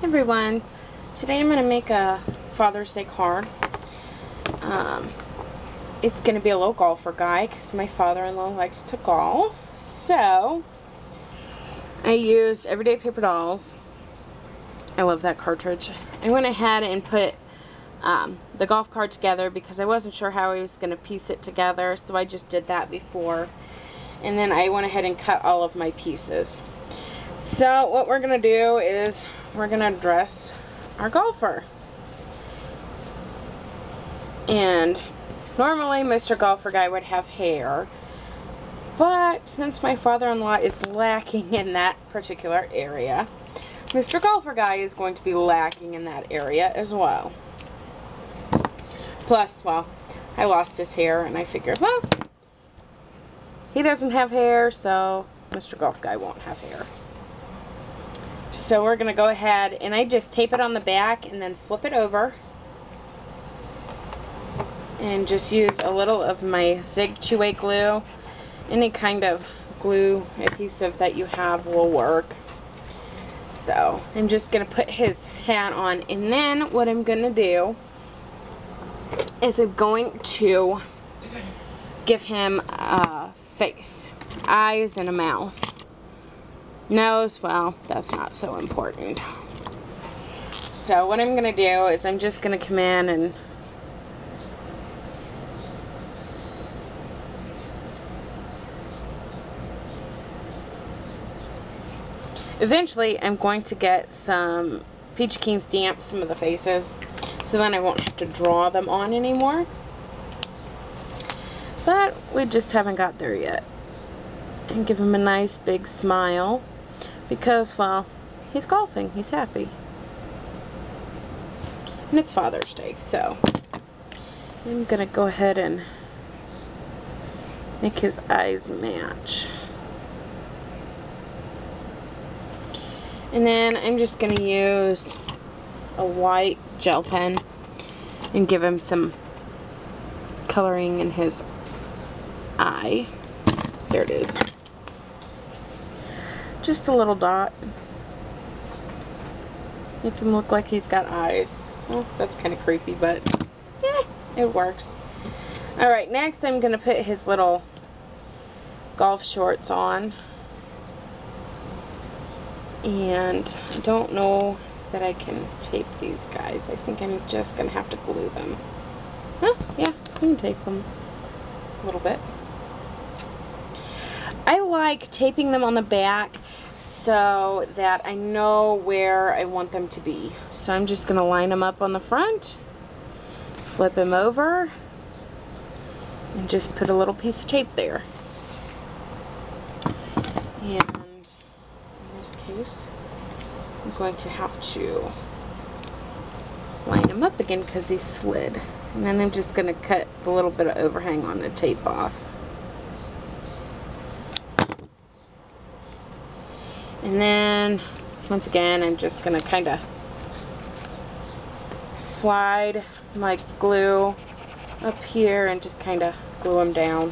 Everyone, today I'm going to make a Father's Day card. It's going to be a little golfer guy because my father-in-law likes to golf. So I used Everyday Paper Dolls. I love that cartridge. I went ahead and put the golf card together because I wasn't sure how I was going to piece it together, so I just did that before. And then I went ahead and cut all of my pieces. So what we're going to do is we're going to dress our golfer. And normally Mr. Golfer Guy would have hair, but since my father-in-law is lacking in that particular area, Mr. Golfer Guy is going to be lacking in that area as well. Plus, well, I lost his hair and I figured, well, he doesn't have hair, so Mr. Golf Guy won't have hair. So we're going to go ahead and I just tape it on the back and then flip it over. And just use a little of my Zig 2-way glue. Any kind of glue adhesive that you have will work. So I'm just going to put his hat on. And then what I'm going to do is I'm going to give him a face, eyes, and a mouth. Nose, well, that's not so important. So what I'm going to do is I'm just going to come in and eventually I'm going to get some Peach Keen stamps, some of the faces, so then I won't have to draw them on anymore. But we just haven't got there yet. And give him a nice big smile. Because, well, he's golfing. He's happy. And it's Father's Day, so I'm going to go ahead and make his eyes match. And then I'm just going to use a white gel pen and give him some coloring in his eye. There it is. Just a little dot. Make him look like he's got eyes. Well, that's kind of creepy, but yeah, it works. Alright, next I'm going to put his little golf shorts on. And I don't know that I can tape these guys. I think I'm just going to have to glue them. Huh? Yeah, I can tape them a little bit. I like taping them on the back so that I know where I want them to be. So I'm just going to line them up on the front, flip him over, and just put a little piece of tape there. And in this case, I'm going to have to line him up again because he slid. And then I'm just going to cut a little bit of overhang on the tape off. And then, once again, I'm just going to kind of slide my glue up here and just kind of glue them down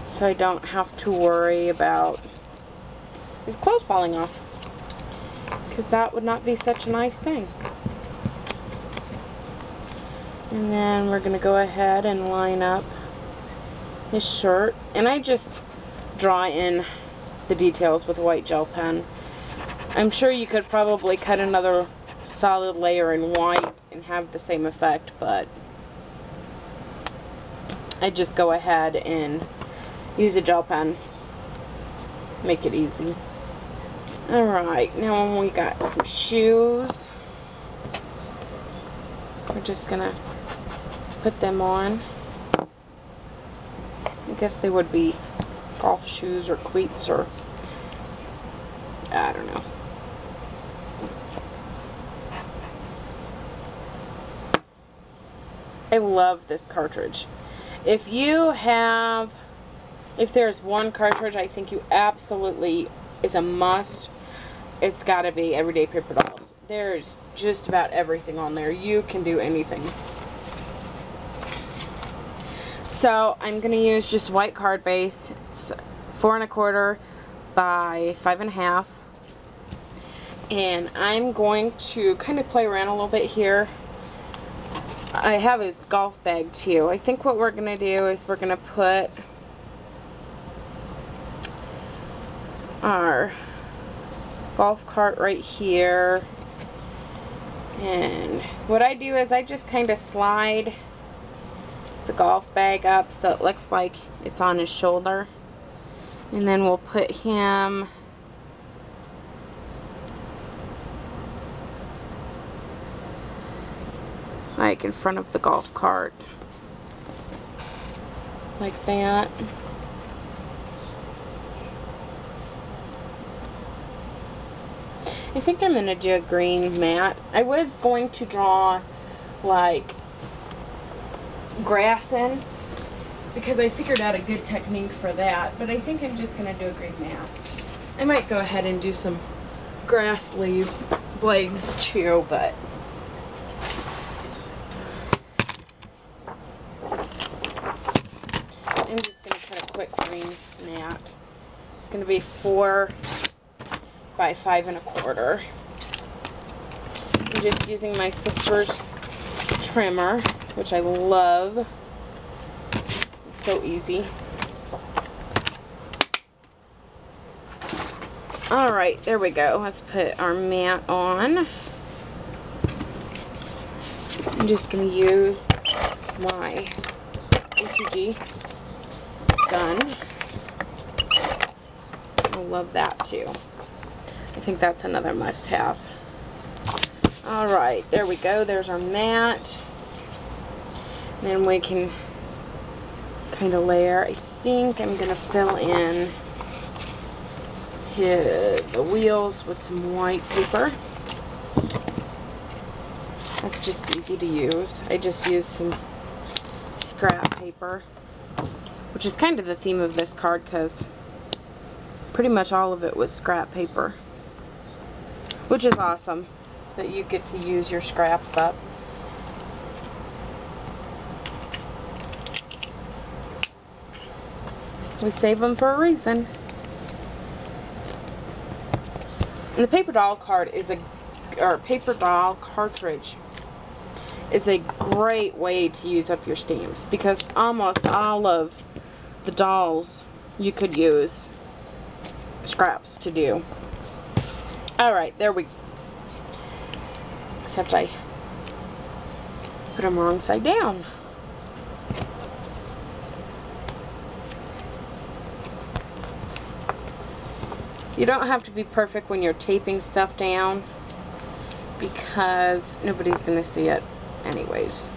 so I don't have to worry about his clothes falling off, because that would not be such a nice thing. And then we're going to go ahead and line up his shirt, and I just draw in the details with a white gel pen. I'm sure you could probably cut another solid layer in white and have the same effect, but I just go ahead and use a gel pen, make it easy. Alright, now we got some shoes. We're just gonna put them on. I guess they would be golf shoes or cleats, or I don't know. I love this cartridge. If there's one cartridge I think you absolutely is a must, it's got to be Everyday Paper Dolls. There's just about everything on there. You can do anything. So I'm going to use just white card base. It's 4 1/4 by 5 1/2. And I'm going to kind of play around a little bit here. I have his golf bag too. I think what we're going to do is we're going to put our golf cart right here. And what I do is I just kind of slide the golf bag up so it looks like it's on his shoulder. And then we'll put him like in front of the golf cart. Like that. I think I'm going to do a green mat. I was going to draw like grass in because I figured out a good technique for that, but I think I'm just going to do a green mat. I might go ahead and do some grass leaf blades too, but I'm just going to cut a quick green mat. It's going to be 4 by 5 1/4. I'm just using my Fiskars trimmer, which I love. It's so easy. Alright, there we go. Let's put our mat on. I'm just going to use my ATG gun. I love that too. I think that's another must-have. Alright, there we go. There's our mat. Then we can kind of layer. I think I'm going to fill in the wheels with some white paper. That's just easy to use. I just use some scrap paper, which is kind of the theme of this card because pretty much all of it was scrap paper. Which is awesome that you get to use your scraps up. We save them for a reason. And the paper doll card is paper doll cartridge is a great way to use up your stamps because almost all of the dolls you could use scraps to do. Alright, there we go. Except I put them wrong side down. You don't have to be perfect when you're taping stuff down because nobody's going to see it anyways.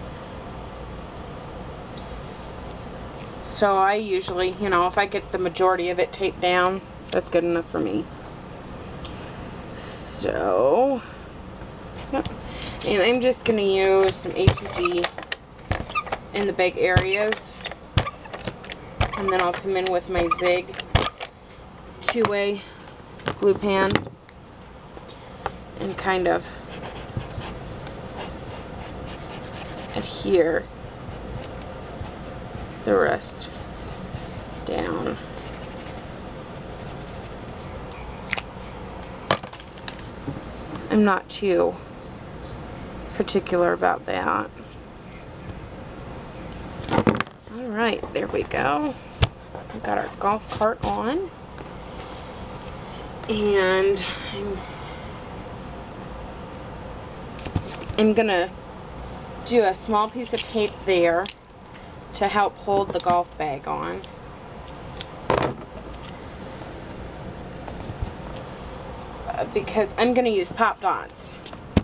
So I usually, you know, if I get the majority of it taped down, that's good enough for me. So, and I'm just going to use some ATG in the big areas, and then I'll come in with my Zig 2-way glue pan and kind of adhere the rest down. I'm not too particular about that. Alright, there we go. We've got our golf cart on. And I'm gonna do a small piece of tape there to help hold the golf bag on. Because I'm going to use pop dots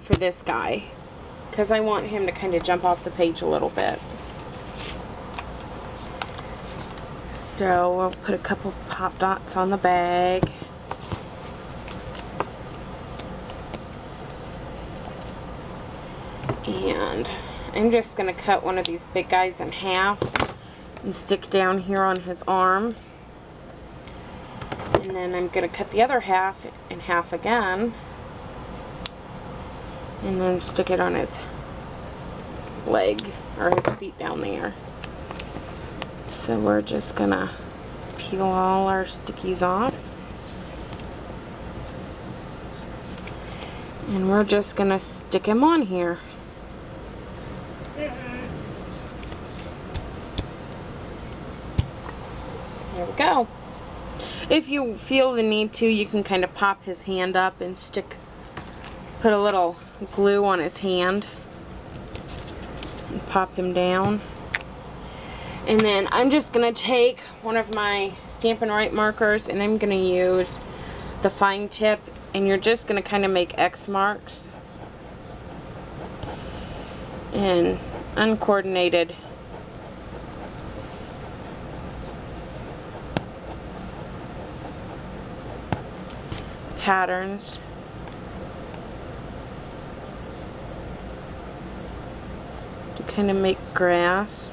for this guy because I want him to kind of jump off the page a little bit. So we'll put a couple pop dots on the bag. And I'm just going to cut one of these big guys in half and stick down here on his arm. And then I'm going to cut the other half in half again. And then stick it on his leg or his feet down there. So we're just going to peel all our stickies off. And we're just gonna stick him on here. There we go. If you feel the need to, you can kind of pop his hand up and put a little glue on his hand and pop him down. And then I'm just gonna take one of my Stampin' Write markers and I'm gonna use the fine tip, and you're just gonna kind of make X marks and uncoordinated patterns. To kind of make grass.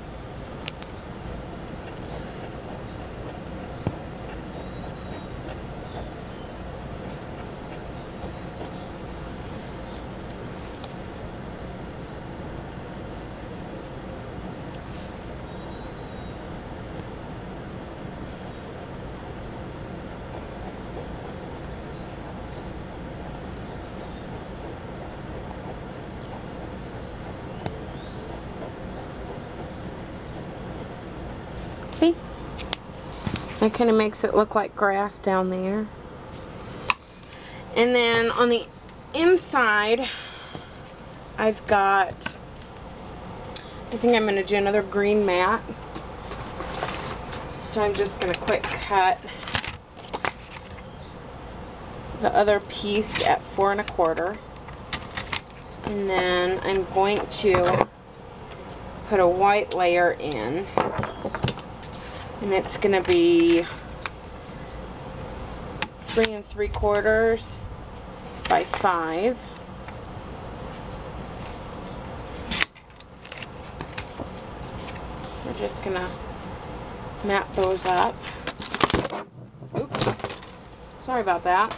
See? That kind of makes it look like grass down there. And then on the inside, I've got, I think I'm going to do another green mat. So I'm just going to quick cut the other piece at 4 1/4. And then I'm going to put a white layer in. And it's going to be 3 3/4 by 5. We're just going to map those up. Oops. Sorry about that.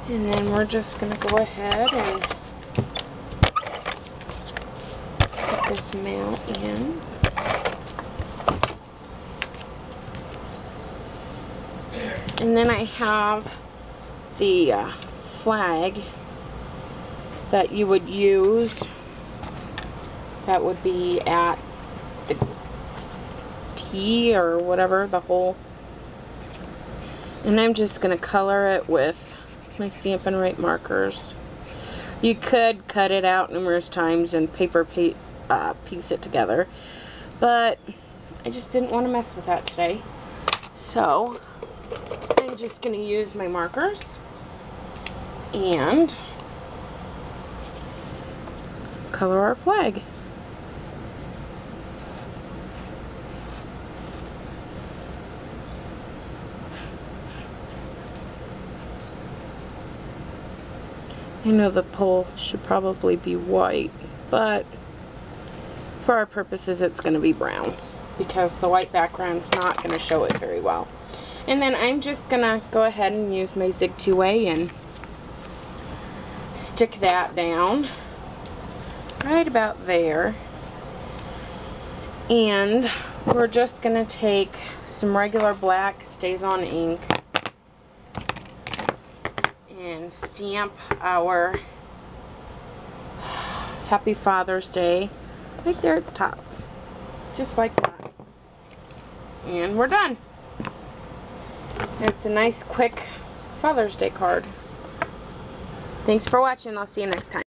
And then we're just going to go ahead and put this mount in. And then I have the flag that you would use. That would be at the T or whatever, the hole. And I'm just going to color it with my Stampin' Write markers. You could cut it out numerous times and piece it together, but I just didn't want to mess with that today. So I'm just going to use my markers and color our flag. I know the pole should probably be white, but for our purposes it's going to be brown because the white background's not going to show it very well. And then I'm just going to go ahead and use my Zig 2A and stick that down right about there. And we're just going to take some regular black Stays On ink and stamp our Happy Father's Day right there at the top, just like that. And we're done. It's a nice quick Father's Day card. Thanks for watching. I'll see you next time.